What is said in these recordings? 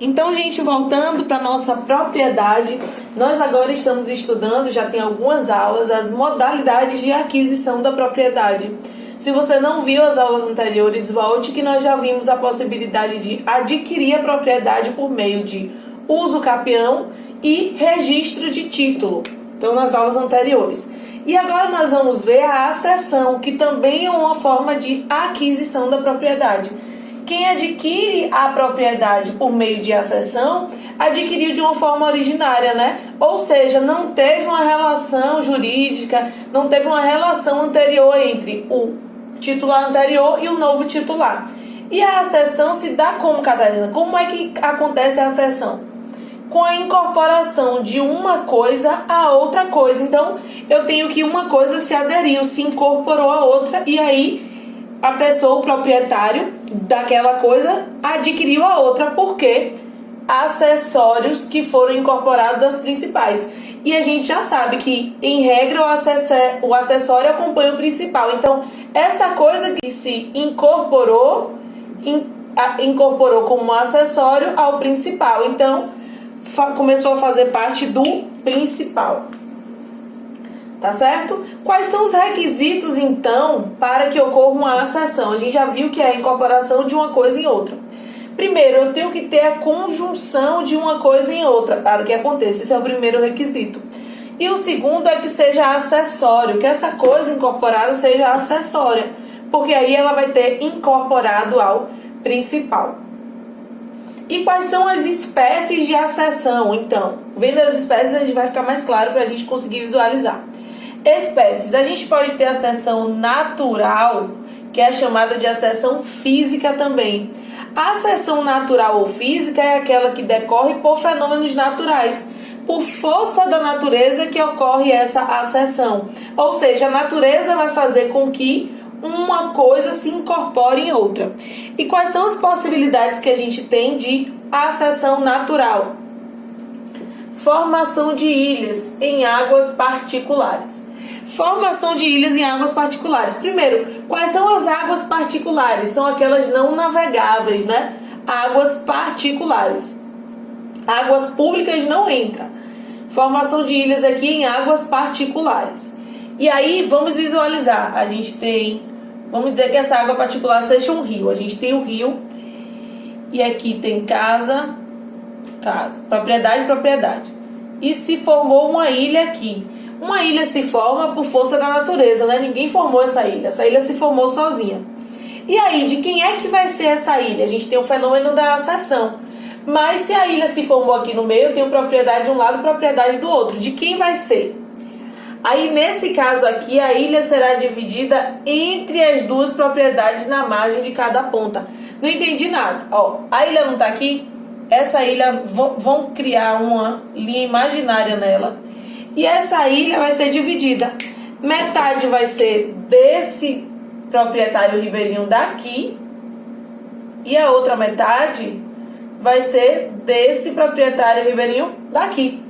Então, gente, voltando para nossa propriedade, nós agora estamos estudando, já tem algumas aulas, as modalidades de aquisição da propriedade. Se você não viu as aulas anteriores, volte que nós já vimos a possibilidade de adquirir a propriedade por meio de uso capião e registro de título. Então, nas aulas anteriores. E agora nós vamos ver a accessão, que também é uma forma de aquisição da propriedade. Quem adquire a propriedade por meio de accessão, adquiriu de uma forma originária, né? Ou seja, não teve uma relação jurídica, não teve uma relação anterior entre o titular anterior e o novo titular. E a accessão se dá como, Catarina? Como é que acontece a accessão? Com a incorporação de uma coisa a outra coisa. Então, eu tenho que uma coisa se aderiu, se incorporou a outra, e aí a pessoa, o proprietário daquela coisa, adquiriu a outra, porque acessórios que foram incorporados aos principais. E a gente já sabe que, em regra, o acessório acompanha o principal. Então, essa coisa que se incorporou como acessório ao principal. Então, começou a fazer parte do principal. Tá certo? Quais são os requisitos, então, para que ocorra uma accessão? A gente já viu que é a incorporação de uma coisa em outra. Primeiro, eu tenho que ter a conjunção de uma coisa em outra para que aconteça. Esse é o primeiro requisito. E o segundo é que seja acessório, que essa coisa incorporada seja acessória, porque aí ela vai ter incorporado ao principal. E quais são as espécies de accessão? Então, vendo as espécies, a gente vai ficar mais claro para a gente conseguir visualizar. Espécies. A gente pode ter accessão natural, que é chamada de accessão física também. A accessão natural ou física é aquela que decorre por fenômenos naturais, por força da natureza que ocorre essa accessão. Ou seja, a natureza vai fazer com que uma coisa se incorpore em outra. E quais são as possibilidades que a gente tem de accessão natural? Formação de ilhas em águas particulares. Formação de ilhas em águas particulares. Primeiro, quais são as águas particulares? São aquelas não navegáveis, né? Águas particulares. Águas públicas não entra. Formação de ilhas aqui em águas particulares. E aí, vamos visualizar. A gente tem, vamos dizer que essa água particular seja um rio. A gente tem o rio e aqui tem casa, propriedade. E se formou uma ilha aqui. Uma ilha se forma por força da natureza, né? Ninguém formou essa ilha se formou sozinha. E aí, de quem é que vai ser essa ilha? A gente tem o fenômeno da accessão. Mas se a ilha se formou aqui no meio, eu tenho propriedade de um lado e propriedade do outro. De quem vai ser? Aí, nesse caso aqui, a ilha será dividida entre as duas propriedades na margem de cada ponta. Não entendi nada. Ó, a ilha não está aqui? Essa ilha, vão criar uma linha imaginária nela. E essa ilha vai ser dividida. Metade vai ser desse proprietário ribeirinho daqui. E a outra metade vai ser desse proprietário ribeirinho daqui.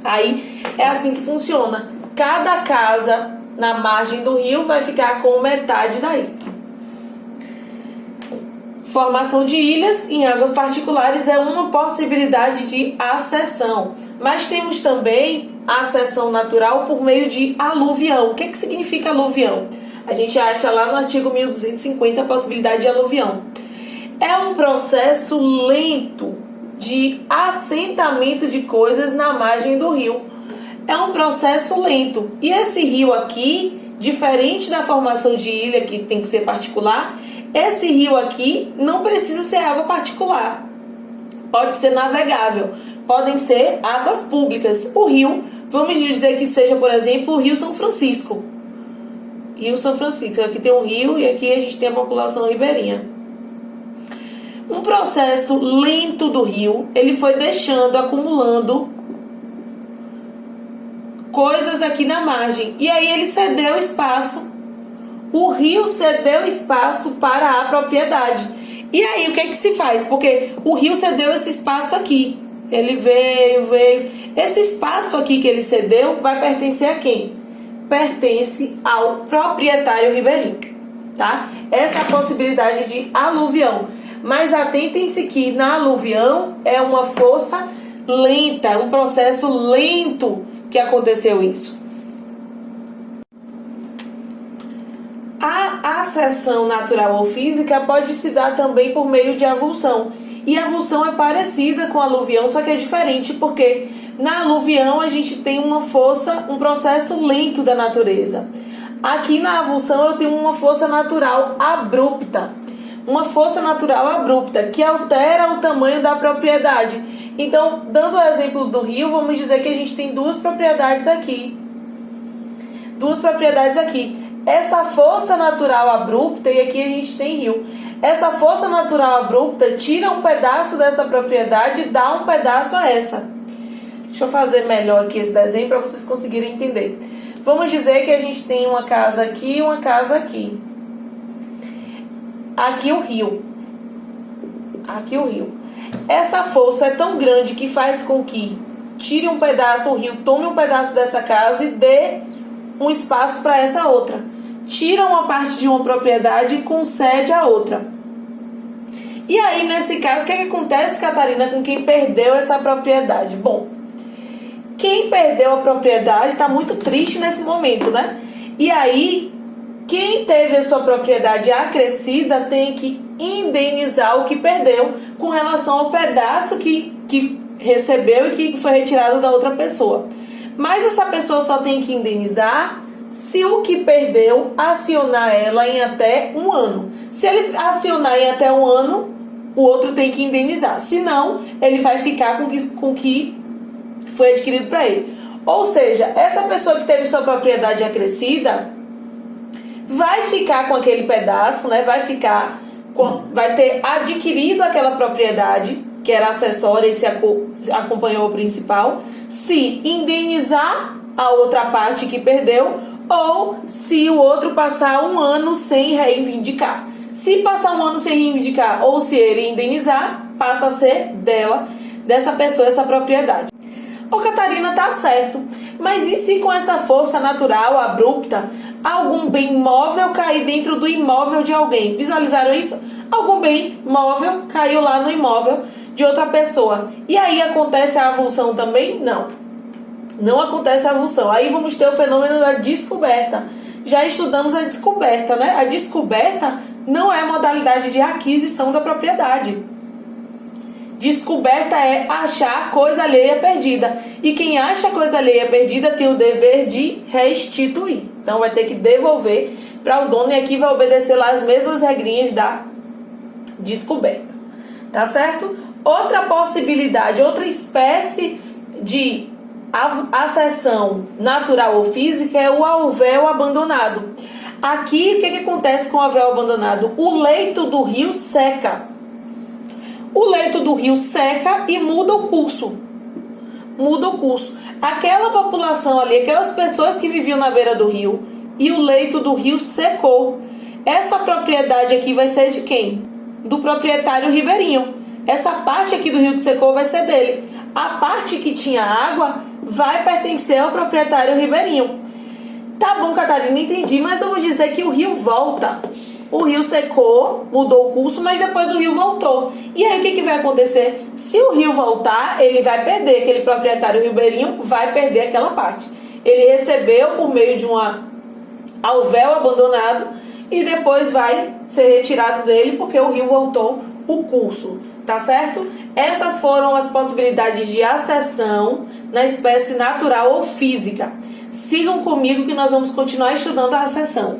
Aí é assim que funciona. Cada casa na margem do rio vai ficar com metade da ilha. Formação de ilhas em águas particulares é uma possibilidade de accessão. Mas temos também a accessão natural por meio de aluvião. O que significa aluvião? A gente acha lá no artigo 1250 a possibilidade de aluvião. É um processo lento de assentamento de coisas na margem do rio. É um processo lento. E esse rio aqui, diferente da formação de ilha, que tem que ser particular, esse rio aqui não precisa ser água particular. Pode ser navegável. Podem ser águas públicas. O rio, vamos dizer que seja, por exemplo, o Rio São Francisco. Rio São Francisco. Aqui tem um rio e aqui a gente tem a população ribeirinha. Um processo lento do rio, ele foi deixando, acumulando coisas aqui na margem. E aí ele cedeu espaço. O rio cedeu espaço para a propriedade. E aí o que é que se faz? Porque o rio cedeu esse espaço aqui. Ele veio. Esse espaço aqui que ele cedeu vai pertencer a quem? Pertence ao proprietário ribeirinho. Tá? Essa é a possibilidade de aluvião. Mas atentem-se que na aluvião é uma força lenta, é um processo lento que aconteceu isso. A acessão natural ou física pode se dar também por meio de avulsão. E a avulsão é parecida com a aluvião, só que é diferente porque na aluvião a gente tem uma força, um processo lento da natureza. Aqui na avulsão eu tenho uma força natural abrupta. Uma força natural abrupta que altera o tamanho da propriedade. Então, dando o exemplo do rio, vamos dizer que a gente tem duas propriedades aqui. Essa força natural abrupta, e aqui a gente tem rio. Essa força natural abrupta tira um pedaço dessa propriedade e dá um pedaço a essa. Deixa eu fazer melhor aqui esse desenho para vocês conseguirem entender. Vamos dizer que a gente tem uma casa aqui e uma casa aqui. Aqui o rio. Essa força é tão grande que faz com que tire um pedaço, o rio tome um pedaço dessa casa e dê um espaço para essa outra. Tira uma parte de uma propriedade e concede a outra. E aí, nesse caso, o que acontece, Catarina, com quem perdeu essa propriedade? Bom, quem perdeu a propriedade está muito triste nesse momento, né? E aí, quem teve a sua propriedade acrescida tem que indenizar o que perdeu com relação ao pedaço que recebeu e que foi retirado da outra pessoa. Mas essa pessoa só tem que indenizar se o que perdeu acionar ela em até 1 ano. Se ele acionar em até 1 ano, o outro tem que indenizar. Senão, ele vai ficar com o que foi adquirido para ele. Ou seja, essa pessoa que teve sua propriedade acrescida vai ficar com aquele pedaço, né? Vai ter adquirido aquela propriedade que era acessória e se acompanhou o principal, se indenizar a outra parte que perdeu, ou se o outro passar 1 ano sem reivindicar. Se passar 1 ano sem reivindicar, ou se ele indenizar, passa a ser dessa pessoa, essa propriedade. Ô Catarina, tá certo, mas e se com essa força natural abrupta, algum bem móvel cair dentro do imóvel de alguém? Visualizaram isso? Algum bem móvel caiu lá no imóvel de outra pessoa. E aí acontece a avulsão também? Não acontece a avulsão. Aí vamos ter o fenômeno da descoberta. Já estudamos a descoberta, né? A descoberta não é modalidade de aquisição da propriedade. Descoberta é achar coisa alheia perdida. E quem acha coisa alheia perdida tem o dever de restituir. Então vai ter que devolver para o dono e aqui vai obedecer lá as mesmas regrinhas da descoberta. Tá certo? Outra possibilidade, outra espécie de acessão natural ou física é o alvéolo abandonado. Aqui, o que acontece com o alvéolo abandonado? O leito do rio seca. O leito do rio seca e muda o curso. Aquela população ali, aquelas pessoas que viviam na beira do rio e o leito do rio secou. Essa propriedade aqui vai ser de quem? Do proprietário ribeirinho. Essa parte aqui do rio que secou vai ser dele. A parte que tinha água vai pertencer ao proprietário ribeirinho. Tá bom, Catarina, entendi, mas vamos dizer que o rio volta. O rio secou, mudou o curso, mas depois o rio voltou. E aí o que vai acontecer? Se o rio voltar, ele vai perder, aquele proprietário ribeirinho vai perder aquela parte. Ele recebeu por meio de uma alvéolo abandonado e depois vai ser retirado dele porque o rio voltou o curso. Tá certo? Essas foram as possibilidades de acessão na espécie natural ou física. Sigam comigo que nós vamos continuar estudando a acessão.